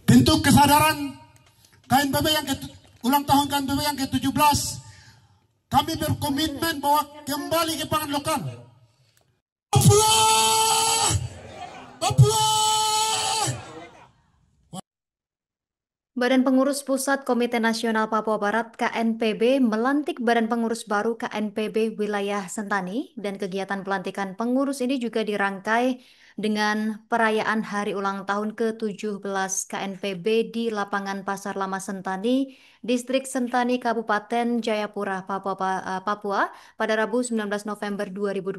Bentuk kesadaran KNPB ulang tahun KNPB yang ke-17, kami berkomitmen bahwa kembali ke pangan lokal. Papua! Papua! Badan Pengurus Pusat Komite Nasional Papua Barat KNPB melantik Badan Pengurus baru KNPB Wilayah Sentani, dan kegiatan pelantikan pengurus ini juga dirangkai dengan perayaan Hari Ulang Tahun ke-17 KNPB di Lapangan Pasar Lama Sentani, Distrik Sentani, Kabupaten Jayapura, Papua pada Rabu 19 November 2025.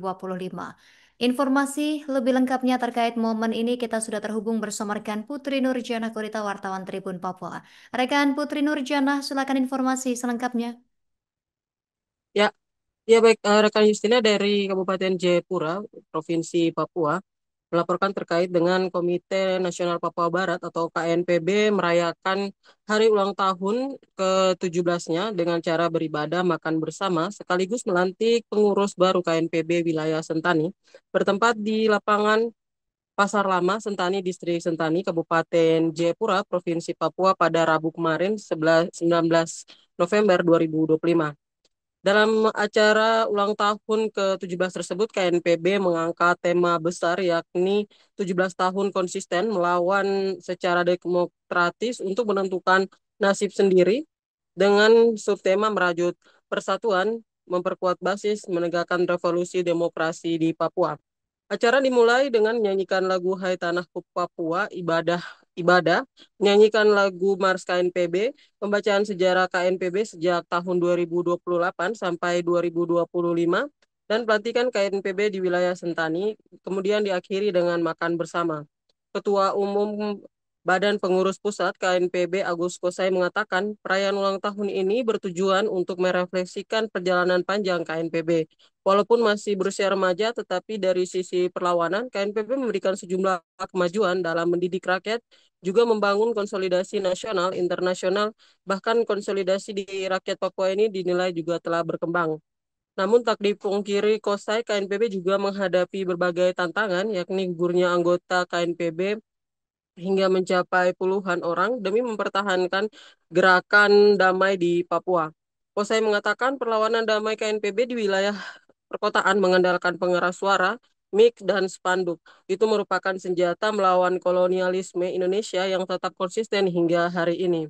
Informasi lebih lengkapnya terkait momen ini kita sudah terhubung bersama rekan Putri Nurjana Kurita, wartawan Tribun Papua. Rekan Putri Nurjana, silakan informasi selengkapnya. Ya, ya baik, rekan Justina dari Kabupaten Jayapura, Provinsi Papua, melaporkan terkait dengan Komite Nasional Papua Barat atau KNPB merayakan hari ulang tahun ke-17-nya dengan cara beribadah, makan bersama, sekaligus melantik pengurus baru KNPB Wilayah Sentani, bertempat di lapangan Pasar Lama Sentani, Distrik Sentani, Kabupaten Jayapura, Provinsi Papua pada Rabu kemarin, 19 November 2025. Dalam acara ulang tahun ke-17 tersebut, KNPB mengangkat tema besar yakni 17 tahun konsisten melawan secara demokratis untuk menentukan nasib sendiri, dengan subtema merajut persatuan, memperkuat basis, menegakkan revolusi demokrasi di Papua. Acara dimulai dengan menyanyikan lagu Hai Tanahku Papua, ibadah, menyanyikan lagu Mars KNPB, pembacaan sejarah KNPB sejak tahun 2028 sampai 2025, dan pelantikan KNPB di wilayah Sentani, kemudian diakhiri dengan makan bersama. Ketua Umum Badan Pengurus Pusat KNPB Agus Kosai mengatakan perayaan ulang tahun ini bertujuan untuk merefleksikan perjalanan panjang KNPB. Walaupun masih berusia remaja, tetapi dari sisi perlawanan, KNPB memberikan sejumlah kemajuan dalam mendidik rakyat, juga membangun konsolidasi nasional, internasional, bahkan konsolidasi di rakyat Papua ini dinilai juga telah berkembang. Namun tak dipungkiri Kosai, KNPB juga menghadapi berbagai tantangan, yakni gugurnya anggota KNPB hingga mencapai puluhan orang demi mempertahankan gerakan damai di Papua. Kosai mengatakan perlawanan damai KNPB di wilayah perkotaan mengandalkan pengeras suara, mic, dan spanduk. Itu merupakan senjata melawan kolonialisme Indonesia yang tetap konsisten hingga hari ini.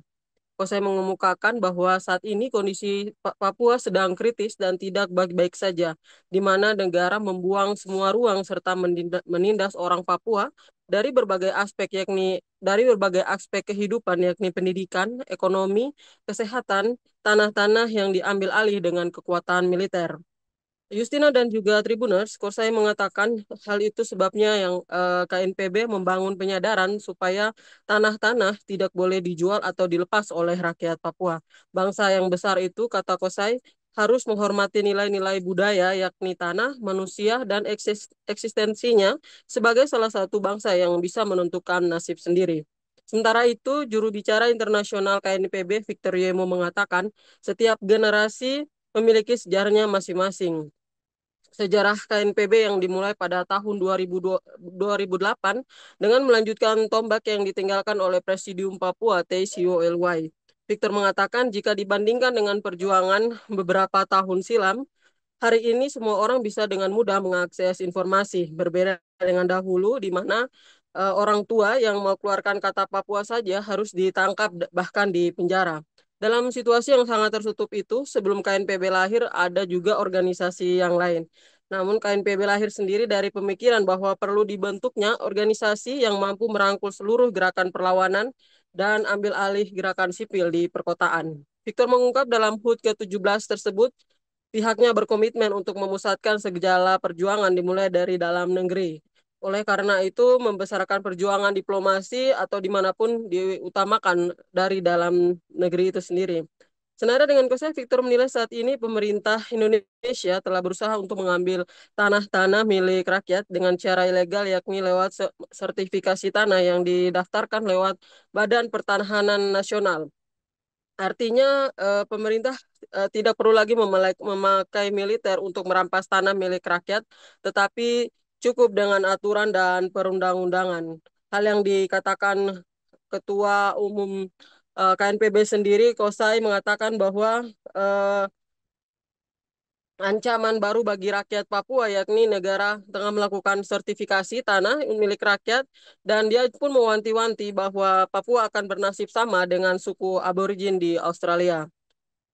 Kosai mengemukakan bahwa saat ini kondisi Papua sedang kritis dan tidak baik-baik saja, di mana negara membuang semua ruang serta menindas orang Papua dari berbagai aspek, yakni dari berbagai aspek kehidupan, yakni pendidikan, ekonomi, kesehatan, tanah-tanah yang diambil alih dengan kekuatan militer. Justina dan juga Tribuners, Kosai mengatakan hal itu sebabnya yang KNPB membangun penyadaran supaya tanah-tanah tidak boleh dijual atau dilepas oleh rakyat Papua. Bangsa yang besar itu, kata Kosai, harus menghormati nilai-nilai budaya, yakni tanah, manusia, dan eksistensinya sebagai salah satu bangsa yang bisa menentukan nasib sendiri. Sementara itu, juru bicara internasional KNPB, Victor Yemo, mengatakan setiap generasi memiliki sejarahnya masing-masing. Sejarah KNPB yang dimulai pada tahun 2008 dengan melanjutkan tombak yang ditinggalkan oleh Presidium Papua TCOLY. Victor mengatakan jika dibandingkan dengan perjuangan beberapa tahun silam, hari ini semua orang bisa dengan mudah mengakses informasi, berbeda dengan dahulu di mana orang tua yang mau keluarkan kata Papua saja harus ditangkap bahkan di penjara. Dalam situasi yang sangat tertutup itu, sebelum KNPB lahir ada juga organisasi yang lain. Namun KNPB lahir sendiri dari pemikiran bahwa perlu dibentuknya organisasi yang mampu merangkul seluruh gerakan perlawanan dan ambil alih gerakan sipil di perkotaan. Victor mengungkap dalam HUT ke-17 tersebut, pihaknya berkomitmen untuk memusatkan segala perjuangan dimulai dari dalam negeri. Oleh karena itu, membesarkan perjuangan diplomasi atau dimanapun diutamakan dari dalam negeri itu sendiri. Senada dengan Kosai, Victor menilai saat ini pemerintah Indonesia telah berusaha untuk mengambil tanah-tanah milik rakyat dengan cara ilegal, yakni lewat sertifikasi tanah yang didaftarkan lewat Badan Pertanahan Nasional. Artinya pemerintah tidak perlu lagi memakai militer untuk merampas tanah milik rakyat, tetapi cukup dengan aturan dan perundang-undangan. Hal yang dikatakan Ketua Umum KNPB sendiri, Kosai, mengatakan bahwa ancaman baru bagi rakyat Papua, yakni negara tengah melakukan sertifikasi tanah milik rakyat, dan dia pun mewanti-wanti bahwa Papua akan bernasib sama dengan suku aborigin di Australia.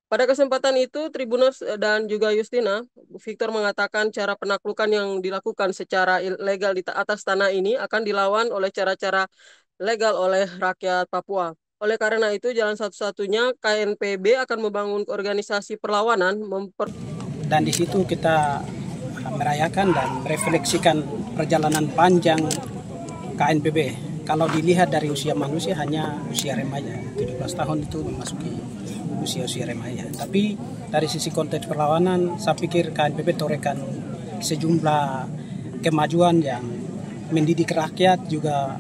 Pada kesempatan itu, Tribuners dan juga Justina, Victor mengatakan cara penaklukan yang dilakukan secara ilegal di atas tanah ini akan dilawan oleh cara-cara legal oleh rakyat Papua. Oleh karena itu, jalan satu-satunya KNPB akan membangun organisasi perlawanan, dan di situ kita merayakan dan merefleksikan perjalanan panjang KNPB. Kalau dilihat dari usia manusia hanya usia remaja, 17 tahun itu memasuki usia remaja. Tapi dari sisi konteks perlawanan, saya pikir KNPB torekan sejumlah kemajuan yang mendidik rakyat, juga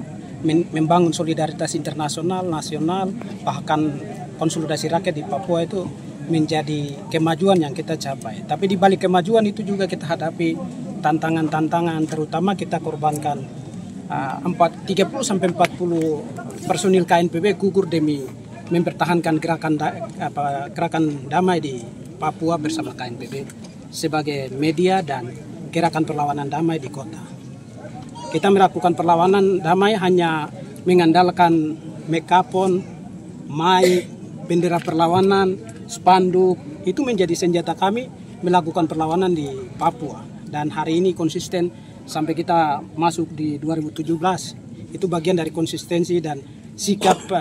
membangun solidaritas internasional, nasional, bahkan konsolidasi rakyat di Papua itu menjadi kemajuan yang kita capai. Tapi di balik kemajuan itu juga kita hadapi tantangan-tantangan, terutama kita korbankan 30-40 personil KNPB gugur demi mempertahankan gerakan damai di Papua bersama KNPB sebagai media dan gerakan perlawanan damai di kota. Kita melakukan perlawanan damai hanya mengandalkan megapon, mic, bendera perlawanan, spanduk, itu menjadi senjata kami melakukan perlawanan di Papua. Dan hari ini konsisten sampai kita masuk di 2017. Itu bagian dari konsistensi dan sikap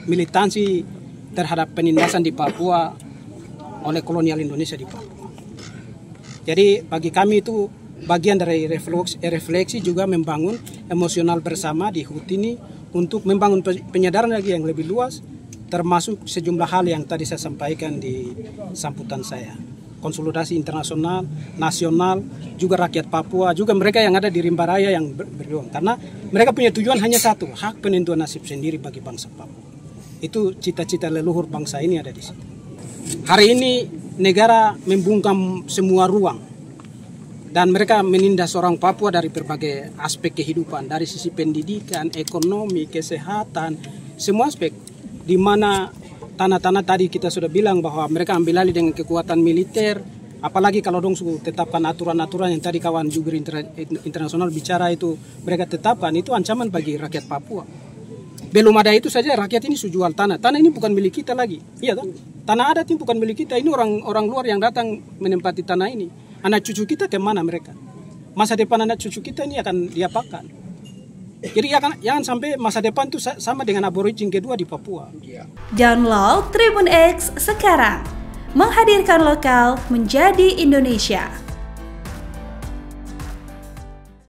militansi terhadap penindasan di Papua oleh kolonial Indonesia di Papua. Jadi bagi kami itu bagian dari refleksi juga membangun emosional bersama di HUT ini untuk membangun penyadaran lagi yang lebih luas, termasuk sejumlah hal yang tadi saya sampaikan di sambutan saya. Konsolidasi internasional, nasional, juga rakyat Papua, juga mereka yang ada di rimba raya yang berjuang. Karena mereka punya tujuan hanya satu, hak penentuan nasib sendiri bagi bangsa Papua. Itu cita-cita leluhur bangsa ini ada di situ. Hari ini negara membungkam semua ruang. Dan mereka menindas orang Papua dari berbagai aspek kehidupan. Dari sisi pendidikan, ekonomi, kesehatan, semua aspek. Di mana tanah-tanah tadi kita sudah bilang bahwa mereka ambil alih dengan kekuatan militer, apalagi kalau dong tetapkan aturan-aturan yang tadi kawan juga internasional bicara itu mereka tetapkan, itu ancaman bagi rakyat Papua. Belum ada itu saja rakyat ini sudah jual tanah. Tanah ini bukan milik kita lagi. Iya toh? Tanah adat ini bukan milik kita. Ini orang luar yang datang menempati tanah ini. Anak cucu kita kemana mereka? Masa depan anak cucu kita ini akan diapakan? Jadi jangan sampai masa depan itu sama dengan aborigin kedua di Papua. Download Tribun X sekarang. Menghadirkan lokal menjadi Indonesia.